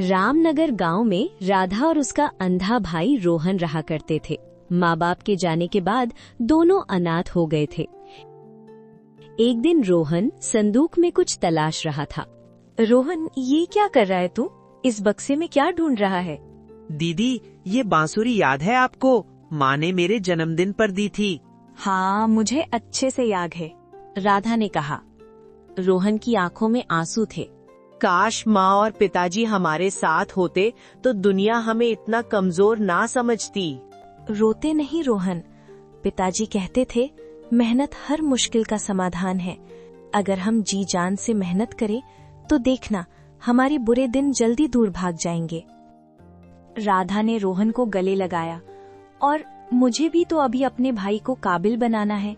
रामनगर गांव में राधा और उसका अंधा भाई रोहन रहा करते थे। माँ बाप के जाने के बाद दोनों अनाथ हो गए थे। एक दिन रोहन संदूक में कुछ तलाश रहा था। रोहन, ये क्या कर रहा है तू? इस बक्से में क्या ढूंढ रहा है? दीदी, ये बांसुरी याद है आपको? माँ ने मेरे जन्मदिन पर दी थी। हाँ, मुझे अच्छे से याद है, राधा ने कहा। रोहन की आंखों में आंसू थे। काश माँ और पिताजी हमारे साथ होते तो दुनिया हमें इतना कमजोर ना समझती। रोते नहीं रोहन, पिताजी कहते थे मेहनत हर मुश्किल का समाधान है। अगर हम जी जान से मेहनत करें तो देखना हमारे बुरे दिन जल्दी दूर भाग जाएंगे। राधा ने रोहन को गले लगाया। और मुझे भी तो अभी अपने भाई को काबिल बनाना है,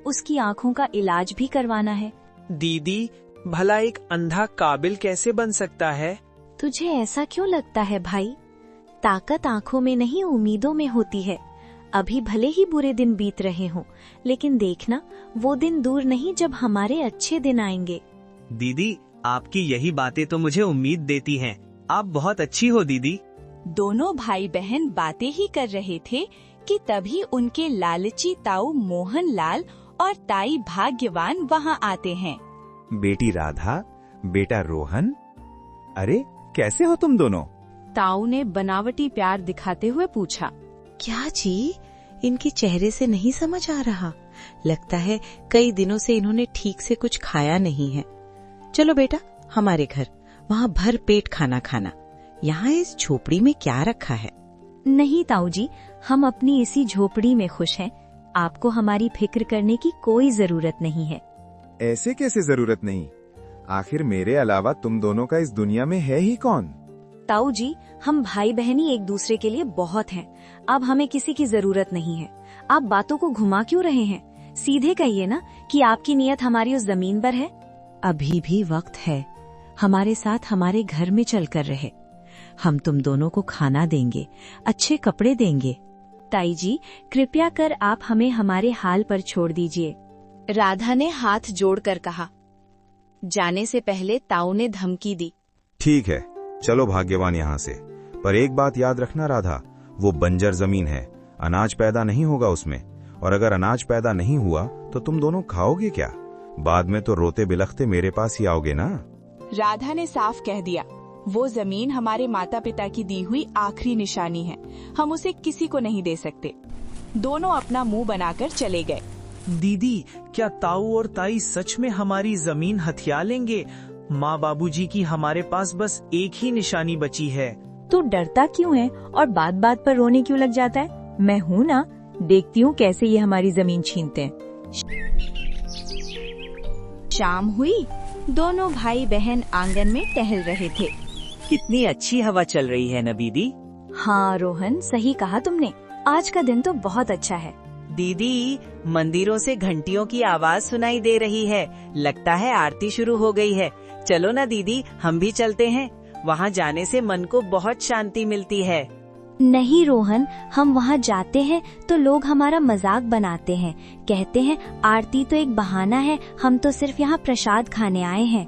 उसकी आंखों का इलाज भी करवाना है। दीदी, भला एक अंधा काबिल कैसे बन सकता है? तुझे ऐसा क्यों लगता है भाई? ताकत आंखों में नहीं, उम्मीदों में होती है। अभी भले ही बुरे दिन बीत रहे हों, लेकिन देखना वो दिन दूर नहीं जब हमारे अच्छे दिन आएंगे। दीदी, आपकी यही बातें तो मुझे उम्मीद देती हैं। आप बहुत अच्छी हो दीदी। दोनों भाई बहन बातें ही कर रहे थे कि तभी उनके लालची ताऊ मोहन लाल और ताई भाग्यवान वहां आते हैं। बेटी राधा, बेटा रोहन, अरे कैसे हो तुम दोनों? ताऊ ने बनावटी प्यार दिखाते हुए पूछा। क्या जी, इनके चेहरे से नहीं समझ आ रहा। लगता है कई दिनों से इन्होंने ठीक से कुछ खाया नहीं है। चलो बेटा हमारे घर, वहाँ भर पेट खाना खाना। यहाँ इस झोपड़ी में क्या रखा है? नहीं ताऊ जी, हम अपनी इसी झोपड़ी में खुश हैं। आपको हमारी फिक्र करने की कोई जरूरत नहीं है। ऐसे कैसे जरूरत नहीं? आखिर मेरे अलावा तुम दोनों का इस दुनिया में है ही कौन? ताऊ जी, हम भाई बहन ही एक दूसरे के लिए बहुत हैं। अब हमें किसी की जरूरत नहीं है। आप बातों को घुमा क्यों रहे हैं? सीधे कहिए ना कि आपकी नियत हमारी उस जमीन पर है। अभी भी वक्त है, हमारे साथ हमारे घर में चलकर रहे। हम तुम दोनों को खाना देंगे, अच्छे कपड़े देंगे। ताई जी, कृपया कर आप हमें हमारे हाल पर छोड़ दीजिए। राधा ने हाथ जोड़कर कहा। जाने से पहले ताऊ ने धमकी दी। ठीक है, चलो भाग्यवान यहाँ से। पर एक बात याद रखना राधा, वो बंजर जमीन है, अनाज पैदा नहीं होगा उसमें। और अगर अनाज पैदा नहीं हुआ तो तुम दोनों खाओगे क्या? बाद में तो रोते बिलखते मेरे पास ही आओगे ना। राधा ने साफ कह दिया, वो जमीन हमारे माता पिता की दी हुई आखिरी निशानी है, हम उसे किसी को नहीं दे सकते। दोनों अपना मुंह बनाकर चले गए। दीदी, क्या ताऊ और ताई सच में हमारी जमीन हथिया लेंगे? माँ बाबूजी की हमारे पास बस एक ही निशानी बची है। तू डरता क्यों है और बात बात पर रोने क्यों लग जाता है? मैं हूँ ना, देखती हूँ कैसे ये हमारी जमीन छीनते हैं। शाम हुई, दोनों भाई बहन आंगन में टहल रहे थे। कितनी अच्छी हवा चल रही है न दीदी। हाँ रोहन, सही कहा तुमने, आज का दिन तो बहुत अच्छा है। दीदी, मंदिरों से घंटियों की आवाज सुनाई दे रही है। लगता है आरती शुरू हो गई है। चलो ना दीदी, हम भी चलते हैं। वहाँ जाने से मन को बहुत शांति मिलती है। नहीं रोहन, हम वहाँ जाते हैं तो लोग हमारा मजाक बनाते हैं, कहते हैं आरती तो एक बहाना है, हम तो सिर्फ यहाँ प्रसाद खाने आए हैं।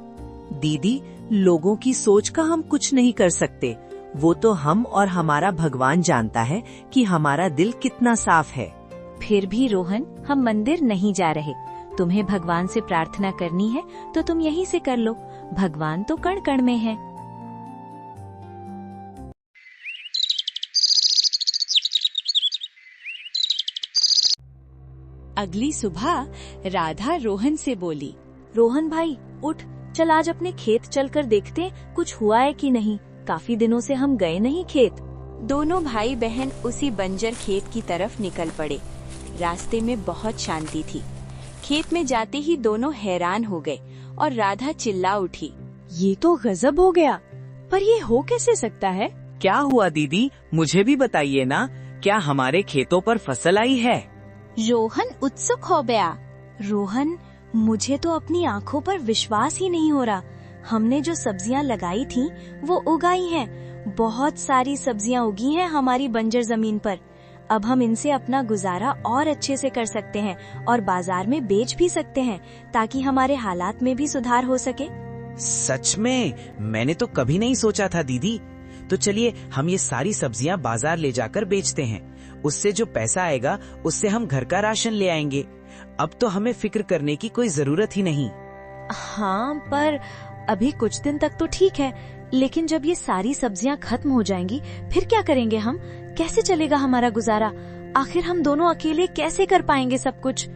दीदी, लोगों की सोच का हम कुछ नहीं कर सकते। वो तो हम और हमारा भगवान जानता है कि हमारा दिल कितना साफ है। फिर भी रोहन, हम मंदिर नहीं जा रहे। तुम्हें भगवान से प्रार्थना करनी है तो तुम यहीं से कर लो। भगवान तो कण कण में है। अगली सुबह राधा रोहन से बोली। रोहन भाई उठ, चल आज अपने खेत चलकर देखते हैं कुछ हुआ है कि नहीं। काफी दिनों से हम गए नहीं खेत। दोनों भाई बहन उसी बंजर खेत की तरफ निकल पड़े। रास्ते में बहुत शांति थी। खेत में जाते ही दोनों हैरान हो गए और राधा चिल्ला उठी। ये तो गजब हो गया, पर ये हो कैसे सकता है? क्या हुआ दीदी, मुझे भी बताइए ना। क्या हमारे खेतों पर फसल आई है? रोहन उत्सुक हो गया। रोहन, मुझे तो अपनी आँखों पर विश्वास ही नहीं हो रहा। हमने जो सब्जियां लगाई थी वो उगाई हैं। बहुत सारी सब्जियां उगी हैं हमारी बंजर जमीन पर। अब हम इनसे अपना गुजारा और अच्छे से कर सकते हैं और बाजार में बेच भी सकते हैं, ताकि हमारे हालात में भी सुधार हो सके। सच में? मैंने तो कभी नहीं सोचा था दीदी। तो चलिए हम ये सारी सब्जियां बाजार ले जाकर बेचते हैं। उससे जो पैसा आएगा उससे हम घर का राशन ले आएंगे। अब तो हमें फिक्र करने की कोई जरूरत ही नहीं। हाँ, पर अभी कुछ दिन तक तो ठीक है, लेकिन जब ये सारी सब्जियां खत्म हो जाएंगी फिर क्या करेंगे हम? कैसे चलेगा हमारा गुजारा? आखिर हम दोनों अकेले कैसे कर पाएंगे सब कुछ?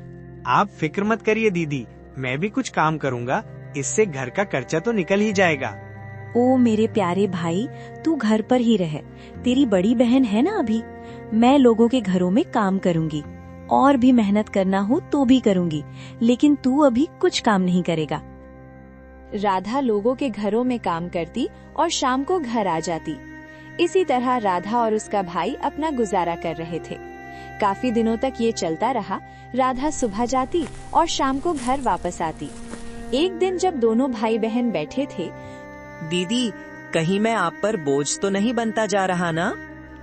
आप फिक्र मत करिए दीदी, मैं भी कुछ काम करूँगा, इससे घर का खर्चा तो निकल ही जाएगा। ओ मेरे प्यारे भाई, तू घर पर ही रह। तेरी बड़ी बहन है ना अभी, मैं लोगों के घरों में काम करूंगी और भी मेहनत करना हो तो भी करूंगी, लेकिन तू अभी कुछ काम नहीं करेगा। राधा लोगों के घरों में काम करती और शाम को घर आ जाती। इसी तरह राधा और उसका भाई अपना गुजारा कर रहे थे। काफी दिनों तक ये चलता रहा। राधा सुबह जाती और शाम को घर वापस आती। एक दिन जब दोनों भाई बहन बैठे थे, दीदी, कहीं मैं आप पर बोझ तो नहीं बनता जा रहा ना?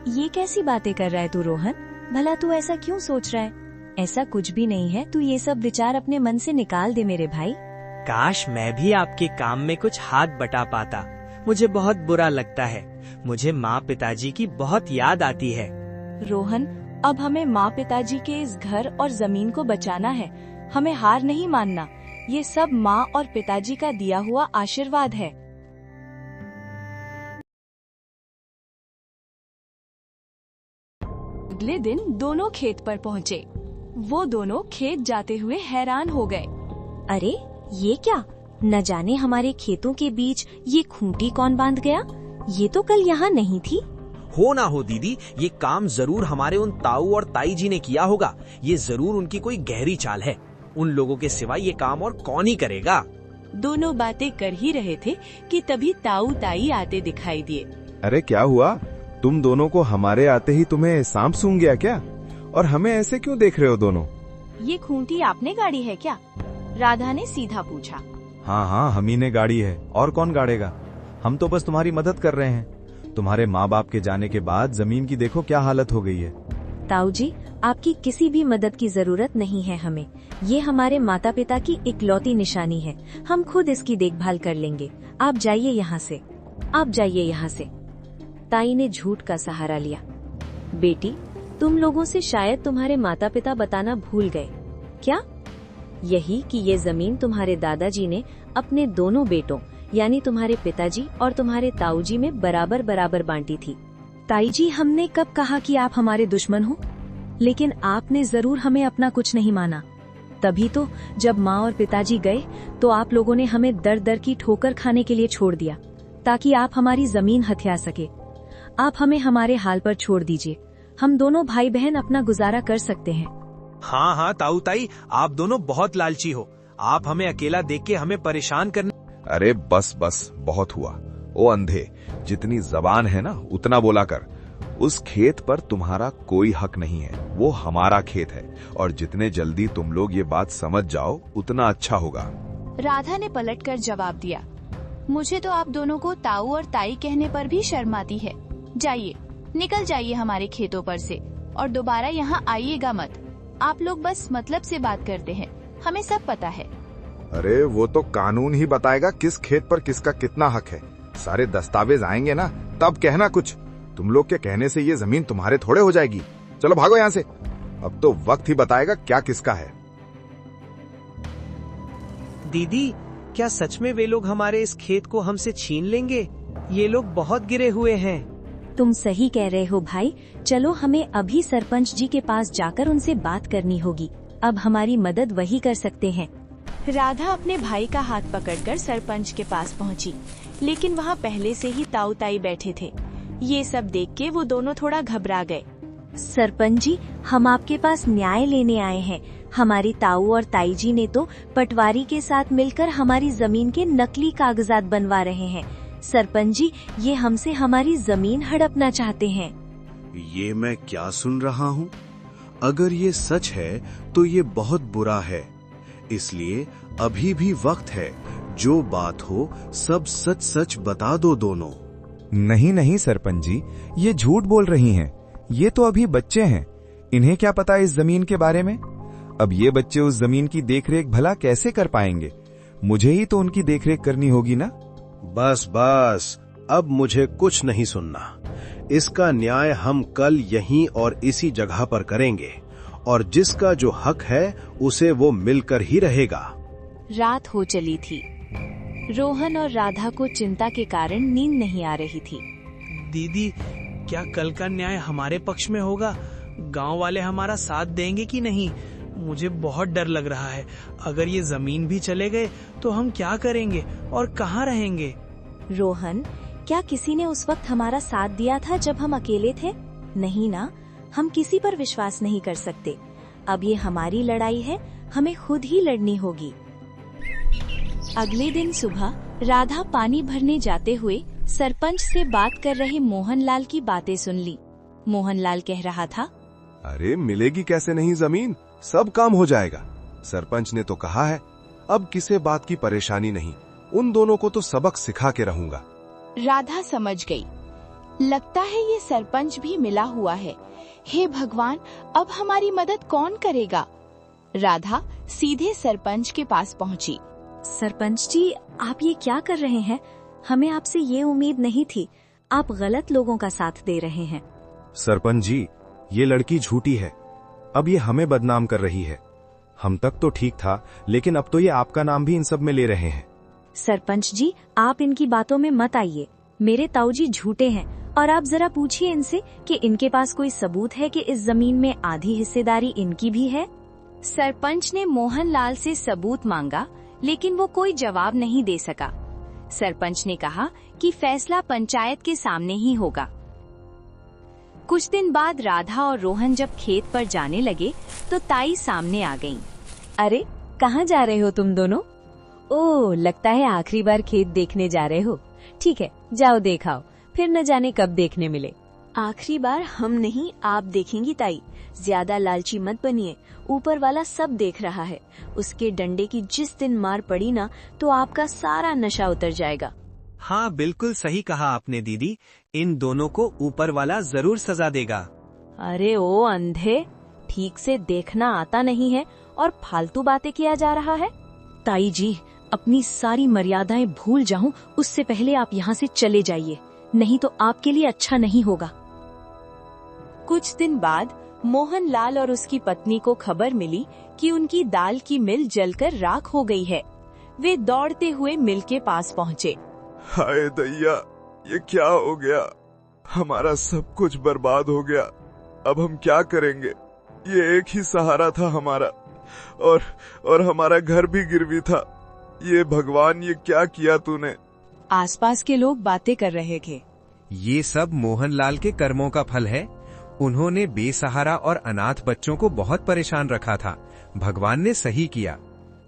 ये कैसी बातें कर रहा है तू रोहन? भला तू ऐसा क्यों सोच रहा है? ऐसा कुछ भी नहीं है, तू ये सब विचार अपने मन से निकाल दे मेरे भाई। काश मैं भी आपके काम में कुछ हाथ बटा पाता। मुझे बहुत बुरा लगता है। मुझे माँ पिताजी की बहुत याद आती है। रोहन, अब हमें माँ पिताजी के इस घर और जमीन को बचाना है। हमें हार नहीं मानना। ये सब माँ और पिताजी का दिया हुआ आशीर्वाद है। अगले दिन दोनों खेत पर पहुँचे। वो दोनों खेत जाते हुए हैरान हो गए। अरे ये क्या? न जाने हमारे खेतों के बीच ये खूंटी कौन बांध गया? ये तो कल यहाँ नहीं थी। हो ना हो दीदी, ये काम जरूर हमारे उन ताऊ और ताई जी ने किया होगा। ये जरूर उनकी कोई गहरी चाल है। उन लोगों के सिवाय ये काम और कौन ही करेगा। दोनों बातें कर ही रहे थे कि तभी ताऊ ताई आते दिखाई दिए। अरे क्या हुआ? तुम दोनों को हमारे आते ही तुम्हें सांप सूंघ गया क्या? और हमें ऐसे क्यों देख रहे हो दोनों? ये खूंटी आपने गाड़ी है क्या? राधा ने सीधा पूछा। हाँ हाँ, हम ही ने गाड़ी है, और कौन गाड़ेगा? हम तो बस तुम्हारी मदद कर रहे हैं। तुम्हारे माँ बाप के जाने के बाद जमीन की देखो क्या हालत हो गई है। ताऊ जी, आपकी किसी भी मदद की जरूरत नहीं है हमें। ये हमारे माता पिता की इकलौती निशानी है। हम खुद इसकी देखभाल कर लेंगे। आप जाइए यहाँ से, आप जाइए यहाँ से। ताई ने झूठ का सहारा लिया। बेटी, तुम लोगों से शायद तुम्हारे माता पिता बताना भूल गए। क्या? यही कि ये जमीन तुम्हारे दादाजी ने अपने दोनों बेटों यानी तुम्हारे पिताजी और तुम्हारे ताऊजी में बराबर बराबर बांटी थी। ताई जी, हमने कब कहा कि आप हमारे दुश्मन हो? लेकिन आपने जरूर हमें अपना कुछ नहीं माना। तभी तो जब माँ और पिताजी गए तो आप लोगों ने हमें दर दर की ठोकर खाने के लिए छोड़ दिया, ताकि आप हमारी जमीन हथिया सके। आप हमें हमारे हाल पर छोड़ दीजिए। हम दोनों भाई बहन अपना गुजारा कर सकते हैं। हाँ हाँ ताऊ ताई, आप दोनों बहुत लालची हो। आप हमें अकेला देख के हमें परेशान करने। अरे बस बस, बहुत हुआ। ओ अंधे, जितनी जबान है ना उतना बोला कर। उस खेत पर तुम्हारा कोई हक नहीं है, वो हमारा खेत है। और जितने जल्दी तुम लोग ये बात समझ जाओ उतना अच्छा होगा। राधा ने पलटकर जवाब दिया, मुझे तो आप दोनों को ताऊ और ताई कहने पर भी शर्म आती है। जाइए, निकल जाइए हमारे खेतों पर से और दोबारा यहाँ आइएगा मत। आप लोग बस मतलब से बात करते हैं, हमें सब पता है। अरे वो तो कानून ही बताएगा किस खेत पर किसका कितना हक है। सारे दस्तावेज आएंगे ना, तब कहना कुछ। तुम लोग के कहने से ये जमीन तुम्हारे थोड़े हो जाएगी। चलो भागो यहाँ से। अब तो वक्त ही बताएगा क्या किसका है। दीदी, क्या सच में वे लोग हमारे इस खेत को हमसे छीन लेंगे? ये लोग बहुत गिरे हुए हैं। तुम सही कह रहे हो भाई। चलो, हमें अभी सरपंच जी के पास जाकर उनसे बात करनी होगी। अब हमारी मदद वही कर सकते हैं। राधा अपने भाई का हाथ पकड़कर सरपंच के पास पहुंची, लेकिन वहां पहले से ही ताऊ ताई बैठे थे। ये सब देख के वो दोनों थोड़ा घबरा गए। सरपंच जी, हम आपके पास न्याय लेने आए हैं। हमारी ताऊ और ताई जी ने तो पटवारी के साथ मिलकर हमारी जमीन के नकली कागजात बनवा रहे हैं। सरपंच जी, ये हमसे हमारी जमीन हड़पना चाहते हैं। ये मैं क्या सुन रहा हूँ? अगर ये सच है तो ये बहुत बुरा है। इसलिए अभी भी वक्त है। जो बात हो सब सच सच बता दो दोनों। नहीं नहीं सरपंच जी, ये झूठ बोल रही हैं। ये तो अभी बच्चे हैं, इन्हें क्या पता इस जमीन के बारे में। अब ये बच्चे उस जमीन की देखरेख भला कैसे कर पाएंगे? मुझे ही तो उनकी देखरेख करनी होगी ना। बस बस, अब मुझे कुछ नहीं सुनना। इसका न्याय हम कल यहीं और इसी जगह पर करेंगे, और जिसका जो हक है उसे वो मिलकर ही रहेगा। रात हो चली थी। रोहन और राधा को चिंता के कारण नींद नहीं आ रही थी। दीदी, क्या कल का न्याय हमारे पक्ष में होगा? गांव वाले हमारा साथ देंगे कि नहीं? मुझे बहुत डर लग रहा है। अगर ये जमीन भी चले गए तो हम क्या करेंगे और कहाँ रहेंगे? रोहन, क्या किसी ने उस वक्त हमारा साथ दिया था जब हम अकेले थे? नहीं ना, हम किसी पर विश्वास नहीं कर सकते। अब ये हमारी लड़ाई है, हमें खुद ही लड़नी होगी। अगले दिन सुबह राधा पानी भरने जाते हुए सरपंच से बात कर रहे मोहनलाल की बातें सुन ली। मोहनलाल कह रहा था, अरे मिलेगी कैसे नहीं जमीन, सब काम हो जाएगा। सरपंच ने तो कहा है, अब किसी बात की परेशानी नहीं, उन दोनों को तो सबक सिखा के रहूंगा। राधा समझ गई, लगता है ये सरपंच भी मिला हुआ है। हे भगवान, अब हमारी मदद कौन करेगा? राधा सीधे सरपंच के पास पहुंची। सरपंच जी, आप ये क्या कर रहे हैं? हमें आपसे ये उम्मीद नहीं थी। आप गलत लोगों का साथ दे रहे हैं। सरपंच जी, ये लड़की झूठी है, अब ये हमें बदनाम कर रही है। हम तक तो ठीक था, लेकिन अब तो ये आपका नाम भी इन सब में ले रहे हैं। सरपंच जी, आप इनकी बातों में मत आइए। मेरे ताऊ जी झूठे हैं, और आप जरा पूछिए इनसे कि इनके पास कोई सबूत है कि इस जमीन में आधी हिस्सेदारी इनकी भी है। सरपंच ने मोहनलाल से सबूत मांगा, लेकिन वो कोई जवाब नहीं दे सका। सरपंच ने कहा कि फैसला पंचायत के सामने ही होगा। कुछ दिन बाद राधा और रोहन जब खेत पर जाने लगे तो ताई सामने आ गईं। अरे, कहाँ जा रहे हो तुम दोनों? ओह, लगता है आखिरी बार खेत देखने जा रहे हो। ठीक है, जाओ देखाओ, फिर न जाने कब देखने मिले। आखिरी बार हम नहीं, आप देखेंगी ताई। ज्यादा लालची मत बनिए, ऊपर वाला सब देख रहा है। उसके डंडे की जिस दिन मार पड़ी ना, तो आपका सारा नशा उतर जाएगा। हाँ, बिल्कुल सही कहा आपने दीदी। इन दोनों को ऊपर वाला जरूर सजा देगा। अरे ओ अंधे, ठीक से देखना आता नहीं है और फालतू बातें किया जा रहा है। ताई जी, अपनी सारी मर्यादाएं भूल जाऊं उससे पहले आप यहाँ से चले जाइए, नहीं तो आपके लिए अच्छा नहीं होगा। कुछ दिन बाद मोहनलाल और उसकी पत्नी को खबर मिली कि उनकी दाल की मिल जलकर राख हो गई है। वे दौड़ते हुए मिल के पास पहुँचे। हाय दैया, ये क्या हो गया? हमारा सब कुछ बर्बाद हो गया। अब हम क्या करेंगे? ये एक ही सहारा था हमारा, और हमारा घर भी गिरवी था। ये भगवान, ये क्या किया तूने? आसपास के लोग बातें कर रहे थे। ये सब मोहनलाल के कर्मों का फल है। उन्होंने बेसहारा और अनाथ बच्चों को बहुत परेशान रखा था। भगवान ने सही किया।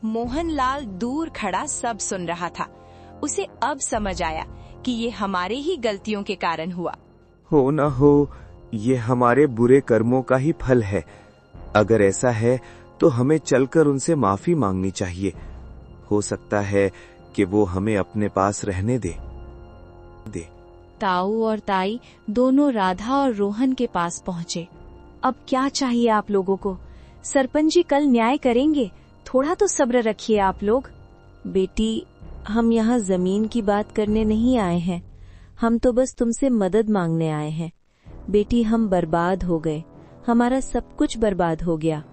मोहनलाल दूर खड़ा सब सुन रहा था। उसे अब समझ आया कि ये हमारे ही गलतियों के कारण हुआ। हो न हो, ये हमारे बुरे कर्मों का ही फल है। अगर ऐसा है तो हमें चलकर उनसे माफी मांगनी चाहिए। हो सकता है कि वो हमें अपने पास रहने दे। ताऊ और ताई दोनों राधा और रोहन के पास पहुँचे। अब क्या चाहिए आप लोगों को? सरपंच जी कल न्याय करेंगे, थोड़ा तो सब्र रखिए आप लोग। बेटी, हम यहाँ जमीन की बात करने नहीं आए हैं, हम तो बस तुमसे मदद मांगने आए हैं। बेटी, हम बर्बाद हो गए, हमारा सब कुछ बर्बाद हो गया।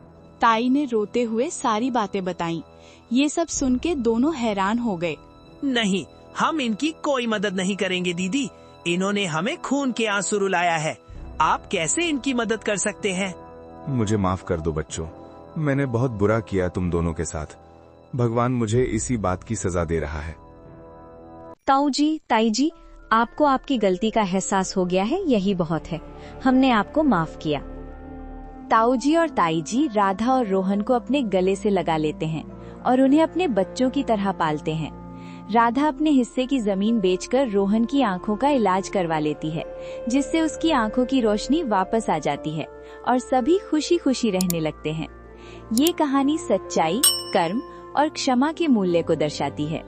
ताई ने रोते हुए सारी बातें बताईं। ये सब सुन के दोनों हैरान हो गए। नहीं, हम इनकी कोई मदद नहीं करेंगे दीदी। इन्होंने हमें खून के आंसू रुलाया है। आप कैसे इनकी मदद कर सकते हैं? मुझे माफ कर दो बच्चों, मैंने बहुत बुरा किया तुम दोनों के साथ। भगवान मुझे इसी बात की सजा दे रहा है। ताऊ जी, ताई जी, आपको आपकी गलती का एहसास हो गया है, यही बहुत है। हमने आपको माफ किया। ताऊ जी और ताई जी राधा और रोहन को अपने गले से लगा लेते हैं और उन्हें अपने बच्चों की तरह पालते हैं। राधा अपने हिस्से की जमीन बेचकर रोहन की आंखों का इलाज करवा लेती है, जिससे उसकी आंखों की रोशनी वापस आ जाती है और सभी खुशी खुशी रहने लगते हैं। ये कहानी सच्चाई, कर्म और क्षमा के मूल्य को दर्शाती है।